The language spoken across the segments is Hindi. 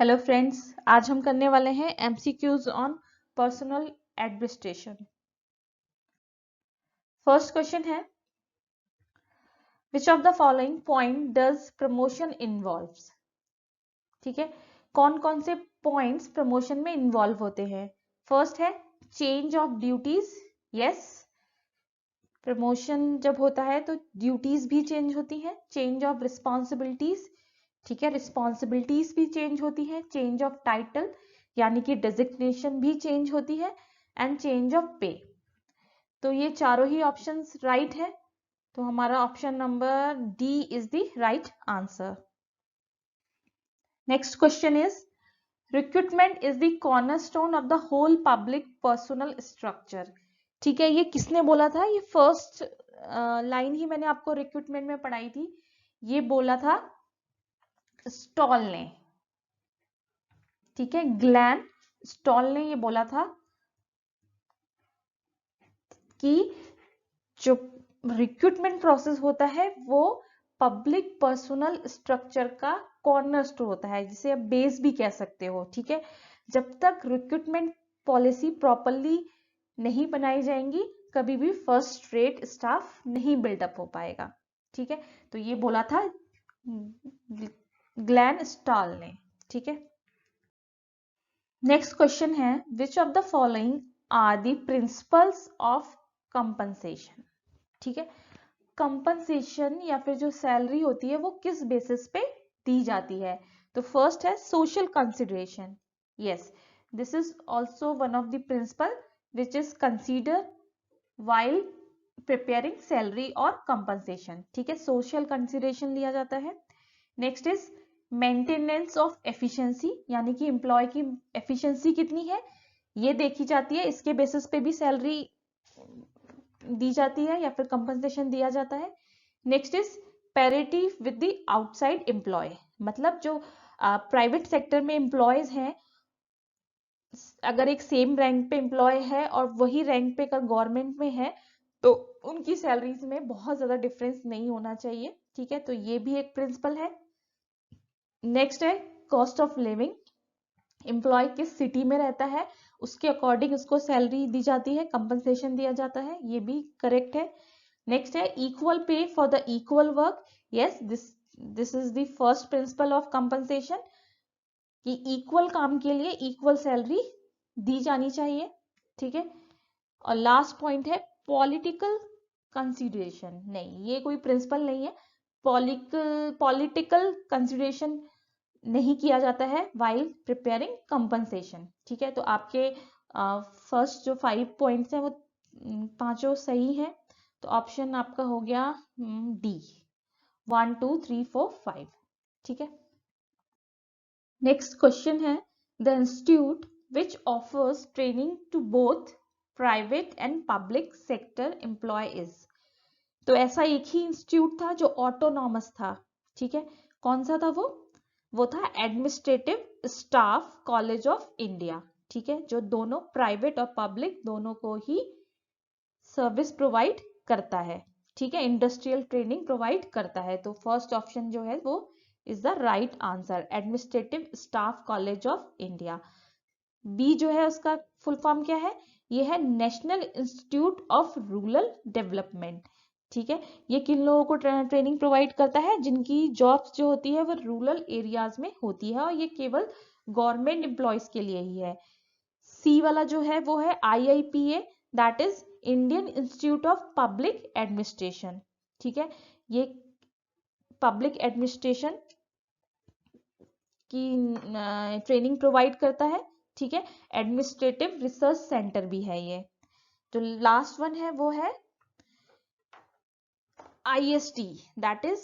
हेलो फ्रेंड्स, आज हम करने वाले हैं MCQs on personal administration. First question है, which of the following point does promotion involves. ठीक है, कौन कौन से पॉइंट्स प्रमोशन में इन्वॉल्व होते हैं। फर्स्ट है change of duties. Yes, promotion जब होता है तो ड्यूटीज भी चेंज होती हैं। चेंज ऑफ रिस्पॉन्सिबिलिटीज, ठीक है, रिस्पॉन्सिबिलिटीज भी चेंज होती है। चेंज ऑफ टाइटल यानी कि डेजिग्नेशन भी चेंज होती है। एंड चेंज ऑफ पे। तो ये चारों ही ऑप्शंस राइट है, तो हमारा option number D is the right answer. Next question is, recruitment is the cornerstone of the whole public personal structure. ठीक है, ये किसने बोला था? ये फर्स्ट लाइन ही मैंने आपको रिक्रूटमेंट में पढ़ाई थी। ये बोला था स्टॉल ने। ठीक है, ग्लैन स्टॉल ने ये बोला था कि जो रिक्रूटमेंट प्रोसेस होता है वो पब्लिक पर्सनल स्ट्रक्चर का कॉर्नरस्टोन होता है, जिसे आप बेस भी कह सकते हो। ठीक है, जब तक रिक्रूटमेंट पॉलिसी प्रॉपरली नहीं बनाई जाएंगी, कभी भी फर्स्ट रेट स्टाफ नहीं बिल्डअप हो पाएगा। ठीक है, तो ये बोला था ग्लैन स्टॉल ने। ठीक है, नेक्स्ट क्वेश्चन है, which of the following are the principles of compensation. ठीक है, कंपनसेशन या फिर जो सैलरी होती है वो किस बेसिस पे दी जाती है। तो फर्स्ट है social consideration. Yes, this is also one of the principal which is consider while preparing salary और कंपनसेशन। ठीक है, सोशल कंसिडरेशन लिया जाता है। Next is maintenance of efficiency, यानी कि एम्प्लॉय की एफिशिएंसी कितनी है ये देखी जाती है, इसके बेसिस पे भी सैलरी दी जाती है या फिर कंपनसेशन दिया जाता है। Next is parity with the outside employ, मतलब जो प्राइवेट सेक्टर में एम्प्लॉयज हैं, अगर एक सेम रैंक पे एम्प्लॉय है और वही रैंक पे अगर गवर्नमेंट में है तो उनकी सैलरीज में बहुत ज्यादा डिफरेंस नहीं होना चाहिए। ठीक है, तो ये भी एक प्रिंसिपल है। नेक्स्ट है कॉस्ट ऑफ लिविंग, एम्प्लॉय किस सिटी में रहता है उसके अकॉर्डिंग उसको सैलरी दी जाती है, कंपनसेशन दिया जाता है, ये भी करेक्ट है। नेक्स्ट है equal pay for the equal work. Yes, this is the first principle of compensation कि इक्वल काम के लिए इक्वल सैलरी दी जानी चाहिए। ठीक है, और लास्ट पॉइंट है पॉलिटिकल कंसिडरेशन। नहीं, ये कोई प्रिंसिपल नहीं है। पॉलिटिकल कंसिडरेशन नहीं किया जाता है वाइल प्रिपेयरिंग कंपनसेशन। ठीक है, तो आपके फर्स्ट जो 5 पॉइंट्स हैं वो पांचों सही हैं, तो ऑप्शन आपका हो गया डी, 1 2 3 4 5। ठीक है, नेक्स्ट क्वेश्चन है, the institute which offers training to both private and public sector employ is. तो ऐसा एक ही इंस्टीट्यूट था जो ऑटोनॉमस था। ठीक है, कौन सा था वो था administrative staff college of India. ठीक है, जो दोनों प्राइवेट और पब्लिक दोनों को ही सर्विस प्रोवाइड करता है। ठीक है, इंडस्ट्रियल ट्रेनिंग प्रोवाइड करता है, तो फर्स्ट ऑप्शन जो है वो is the right answer, administrative staff college of India. B जो है उसका फुल फॉर्म क्या है? ये है national institute of rural development. ठीक है, ये किन लोगों को ट्रेनिंग प्रोवाइड करता है? जिनकी जॉब्स जो होती है वो रूरल एरियाज में होती है, और ये केवल गवर्नमेंट एम्प्लॉयज के लिए ही है। सी वाला जो है वो है IIPA, that is Indian institute of public administration. ठीक है, ये पब्लिक एडमिनिस्ट्रेशन की ट्रेनिंग प्रोवाइड करता है। ठीक है, एडमिनिस्ट्रेटिव रिसर्च सेंटर भी है ये। जो लास्ट वन है वो है IST, that is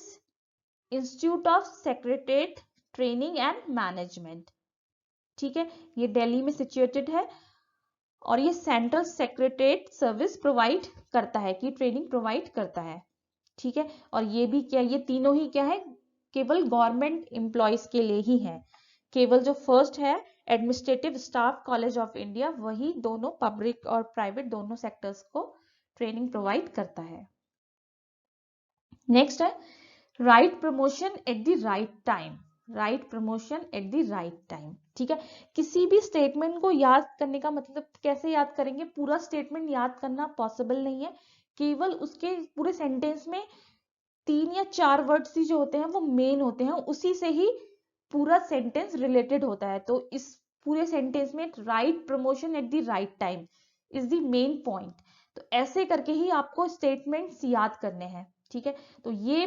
institute of secretariat training and management. ठीक है, ये दिल्ली में सिचुएटेड है और ये सेंट्रल सेक्रेटरीट सर्विस प्रोवाइड करता है, कि ट्रेनिंग प्रोवाइड करता है। ठीक है, और ये भी क्या, ये तीनों ही क्या है, केवल गवर्नमेंट एम्प्लॉयज के लिए ही है। केवल जो फर्स्ट है administrative staff college of India, वही दोनों पब्लिक और प्राइवेट दोनों सेक्टर्स को ट्रेनिंग प्रोवाइड करता है। नेक्स्ट है right promotion at the right time. Right promotion at the right time. ठीक है, किसी भी स्टेटमेंट को याद करने का मतलब कैसे याद करेंगे, पूरा स्टेटमेंट याद करना पॉसिबल नहीं है, केवल उसके पूरे सेंटेंस में 3 या 4 वर्ड्स ही जो होते हैं वो मेन होते हैं, उसी से ही पूरा सेंटेंस रिलेटेड होता है। तो इस पूरे सेंटेंस में right promotion at the right time is the main point. तो ऐसे करके ही आपको स्टेटमेंट्स याद करने हैं। ठीक है, तो ये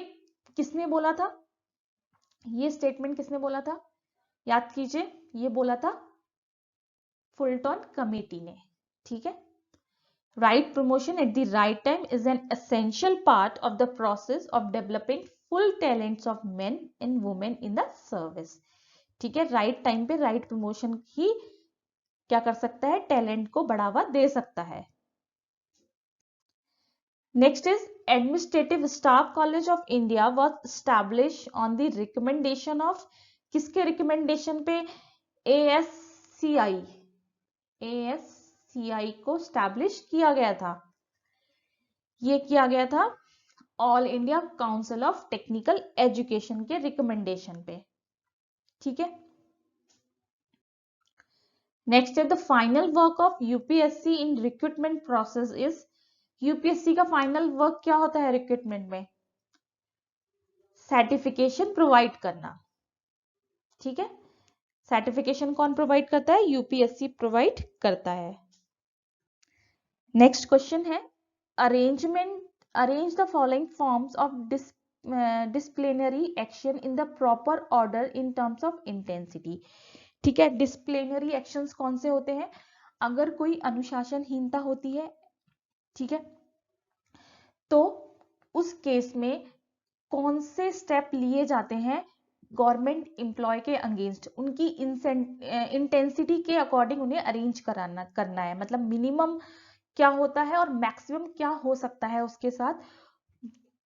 किसने बोला था, ये स्टेटमेंट किसने बोला था, याद कीजिए, ये बोला था फुलटन कमेटी ने। ठीक है, right promotion at the right time is an essential part of the process of developing full talents of men and women in the service। ठीक है, राइट टाइम पे राइट प्रमोशन ही क्या कर सकता है, टैलेंट को बढ़ावा दे सकता है। Next is administrative staff college of India was establish on the recommendation of, किसके रिकमेंडेशन पे, एएससीआई को स्टैब्लिश किया गया था, ये किया गया था all India council of technical education के रिकमेंडेशन पे। ठीक है, नेक्स्ट है the final work of UPSC in recruitment process is, UPSC का फाइनल वर्क क्या होता है रिक्रूटमेंट में, सर्टिफिकेशन प्रोवाइड करना। ठीक है, सर्टिफिकेशन कौन प्रोवाइड करता है, यूपीएससी प्रोवाइड करता है। नेक्स्ट क्वेश्चन है arrange the following forms of disciplinary action in the proper order in terms of intensity. ठीक है, डिसिप्लिनरी एक्शंस कौन से होते हैं, अगर कोई अनुशासनहीनता होती है, ठीक है, तो उस केस में कौन से स्टेप लिए जाते हैं गवर्नमेंट एम्प्लॉय के अगेंस्ट, उनकी इंटेंसिटी के अकॉर्डिंग उन्हें अरेंज करना है, मतलब मिनिमम क्या होता है और मैक्सिमम क्या हो सकता है उसके साथ,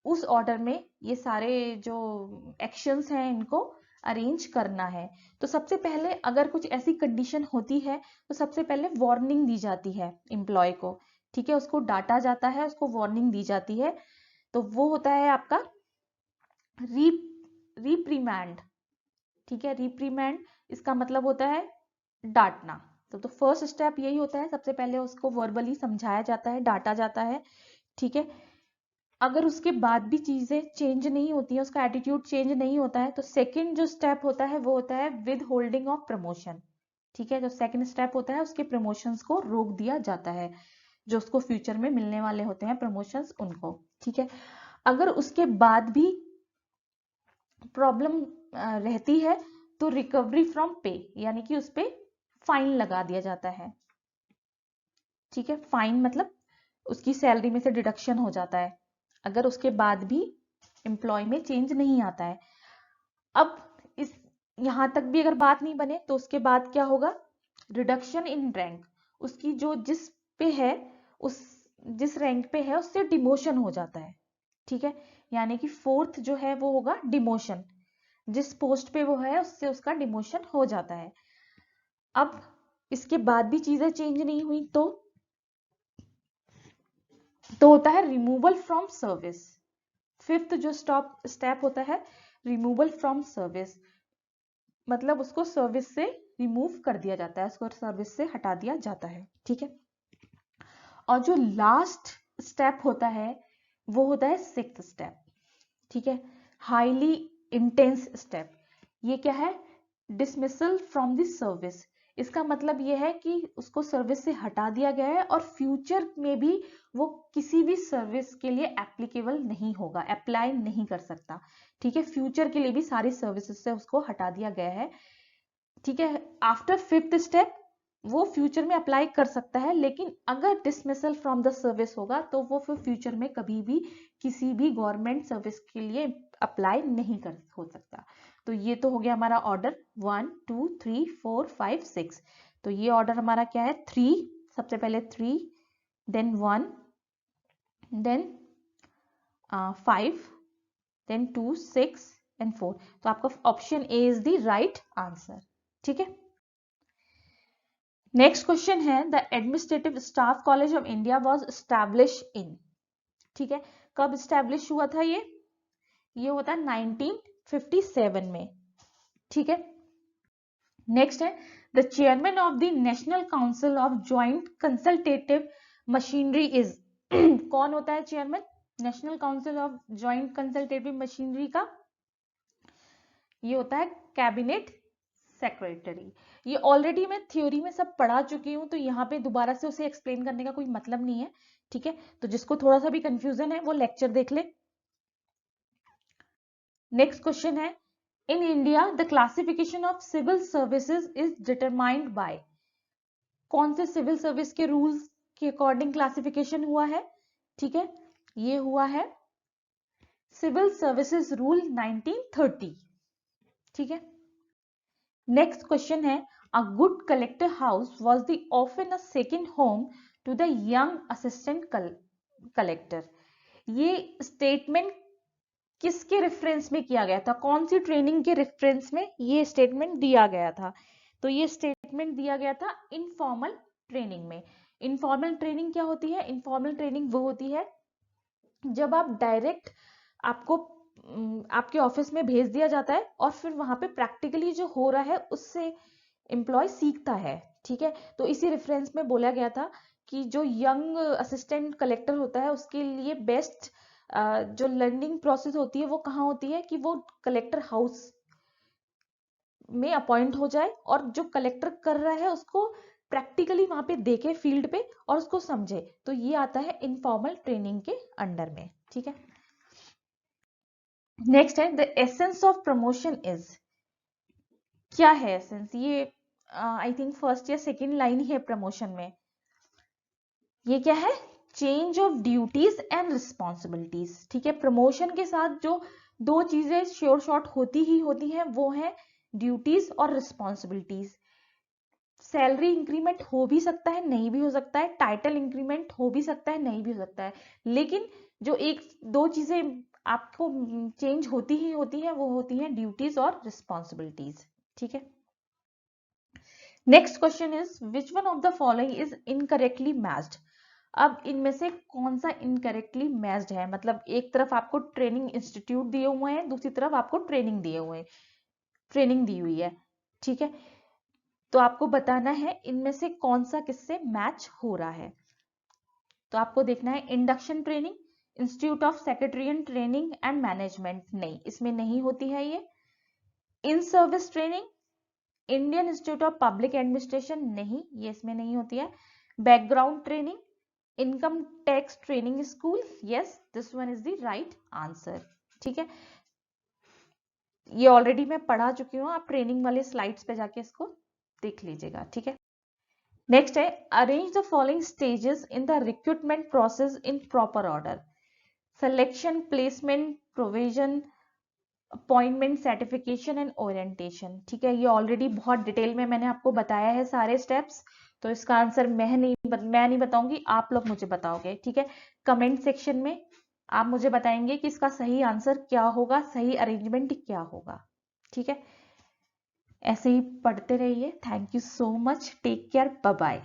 उस ऑर्डर में ये सारे जो एक्शंस हैं इनको अरेंज करना है। तो सबसे पहले अगर कुछ ऐसी कंडीशन होती है तो सबसे पहले वार्निंग दी जाती है एम्प्लॉय को। ठीक है, उसको डांटा जाता है, उसको वार्निंग दी जाती है, तो वो होता है आपका रिप्रीमैंड। ठीक है, रिप्रीमैंड इसका मतलब होता है डांटना। तो फर्स्ट स्टेप यही होता है, सबसे पहले उसको वर्बली समझाया जाता है, डांटा जाता है। ठीक है, अगर उसके बाद भी चीजें चेंज नहीं होती है, उसका एटीट्यूड चेंज नहीं होता है, तो सेकंड जो स्टेप होता है वो होता है विद होल्डिंग ऑफ प्रमोशन। ठीक है, जो सेकंड स्टेप होता है उसके प्रमोशंस को रोक दिया जाता है, जो उसको फ्यूचर में मिलने वाले होते हैं प्रमोशंस उनको। ठीक है, अगर उसके बाद भी प्रॉब्लम रहती है तो रिकवरी फ्रॉम पे, यानी कि उस पे फाइन लगा दिया जाता है। ठीक है, फाइन मतलब उसकी सैलरी में से डिडक्शन हो जाता है अगर उसके बाद भी एम्प्लॉय में चेंज नहीं आता है। अब इस यहां तक भी अगर बात नहीं बने तो उसके बाद क्या होगा, रिडक्शन इन रैंक, उसकी जो जिस पे है उस जिस रैंक पे है उससे डिमोशन हो जाता है। ठीक है, यानी कि फोर्थ जो है वो होगा डिमोशन, जिस पोस्ट पे वो है उससे उसका डिमोशन हो जाता है। अब इसके बाद भी चीजें चेंज नहीं हुई तो होता है रिमूवल फ्रॉम सर्विस। फिफ्थ जो स्टेप होता है रिमूवल फ्रॉम सर्विस, मतलब उसको सर्विस से रिमूव कर दिया जाता है, उसको सर्विस से हटा दिया जाता है। ठीक है, और जो लास्ट स्टेप होता है वो होता है सिक्स्थ स्टेप। ठीक है, हाईली इंटेंस स्टेप, ये क्या है, डिसमिसल फ्रॉम द सर्विस। इसका मतलब ये है कि उसको सर्विस से हटा दिया गया है और फ्यूचर में भी वो किसी भी सर्विस के लिए एप्लीकेबल नहीं होगा, अप्लाई नहीं कर सकता। ठीक है, फ्यूचर के लिए भी सारी सर्विसेज से उसको हटा दिया गया है। ठीक है, आफ्टर फिफ्थ स्टेप वो फ्यूचर में अप्लाई कर सकता है, लेकिन अगर डिसमिसल फ्रॉम द सर्विस होगा तो वो फिर फ्यूचर में कभी भी किसी भी गवर्नमेंट सर्विस के लिए अप्लाई नहीं कर हो सकता। तो ये तो हो गया हमारा ऑर्डर 1 2 3 4 5 6। तो ये ऑर्डर हमारा क्या है, 3, सबसे पहले 3, देन 1, देन 5, देन 2 6 एंड 4। तो आपका option A is the right answer. ठीक है, नेक्स्ट क्वेश्चन है the administrative staff college of India was establish in. ठीक है, कब एस्टैब्लिश हुआ था ये होता है 1957 में। ठीक है। नेक्स्ट है the chairman of the national council of joint consultative machinery is कौन होता है chairman national council of joint consultative machinery का? ये होता है कैबिनेट सेक्रेटरी। ये ऑलरेडी मैं थ्योरी में सब पढ़ा चुकी हूं, तो यहाँ पे दोबारा से उसे एक्सप्लेन करने का कोई मतलब नहीं है, ठीक है। तो जिसको थोड़ा सा भी कंफ्यूजन है वो लेक्चर देख ले। नेक्स्ट क्वेश्चन है in India the classification of civil services is determined by, कौन से सिविल सर्विस के रूल्स के अकॉर्डिंग क्लासिफिकेशन हुआ है? ठीक है, ये हुआ है सिविल सर्विसेज रूल 1930, ठीक है। नेक्स्ट क्वेश्चन है a good collector house was the often a second home to the young assistant collector. ये स्टेटमेंट किसके रेफरेंस में किया गया था? कौन सी ट्रेनिंग के रेफरेंस में ये स्टेटमेंट दिया गया था? तो ये स्टेटमेंट दिया गया था इनफॉर्मल ट्रेनिंग में। इनफॉर्मल ट्रेनिंग क्या होती है? इनफॉर्मल ट्रेनिंग वो होती है जब आप डायरेक्ट आपको आपके ऑफिस में भेज दिया जाता है और फिर वहां पे प्रैक्टिकली जो हो रहा है उससे एम्प्लॉय सीखता है, ठीक है। तो इसी रेफरेंस में बोला गया था कि जो यंग असिस्टेंट कलेक्टर होता है उसके लिए बेस्ट जो लर्निंग प्रोसेस होती है वो कहाँ होती है कि वो कलेक्टर हाउस में अपॉइंट हो जाए और जो कलेक्टर कर रहा है उसको प्रैक्टिकली वहां पे देखे फील्ड पे और उसको समझे। तो ये आता है इनफॉर्मल ट्रेनिंग के अंडर में, ठीक है। नेक्स्ट है the essence of promotion is, क्या है एसेंस? ये आई थिंक फर्स्ट या सेकेंड लाइन ही है प्रमोशन में। ये क्या है? Change of duties and responsibilities, ठीक है। प्रमोशन के साथ जो दो चीजें श्योर शॉर्ट होती ही होती हैं वो है ड्यूटीज और रिस्पॉन्सिबिलिटीज। सैलरी इंक्रीमेंट हो भी सकता है, नहीं भी हो सकता है, टाइटल इंक्रीमेंट हो भी सकता है, नहीं भी हो सकता है, लेकिन जो एक दो चीजें आपको चेंज होती ही होती है वो होती हैं ड्यूटीज और रिस्पॉन्सिबिलिटीज, ठीक है। Next question is which one of the following is incorrectly matched. अब इनमें से कौन सा इनकरेक्टली मैच्ड है? मतलब एक तरफ आपको ट्रेनिंग इंस्टीट्यूट दिए हुए हैं, दूसरी तरफ आपको ट्रेनिंग दिए हुए हैं, ट्रेनिंग दी हुई है, ठीक है। तो आपको बताना है इनमें से कौन सा किससे मैच हो रहा है। तो आपको देखना है induction training, institute of secretarial training and management, नहीं इसमें नहीं होती है ये। In service training, Indian institute of public administration, नहीं ये इसमें नहीं होती है। Background training, income tax training school, yes this one is the right answer, ठीक है। ये ऑलरेडी मैं पढ़ा चुकी हूँ, आप ट्रेनिंग वाले स्लाइड्स पे जाके इसको देख लीजिएगा, ठीक है। नेक्स्ट है arrange the following stages in the recruitment process in proper order. Selection, placement, provision, appointment, certification and orientation, ठीक है। ये ऑलरेडी बहुत डिटेल में मैंने आपको बताया है सारे स्टेप्स, तो इसका आंसर मैं नहीं बताऊंगी, आप लोग मुझे बताओगे, ठीक है। कमेंट सेक्शन में आप मुझे बताएंगे कि इसका सही आंसर क्या होगा, सही अरेंजमेंट क्या होगा, ठीक है। ऐसे ही पढ़ते रहिए। Thank you so much, take care, bye bye.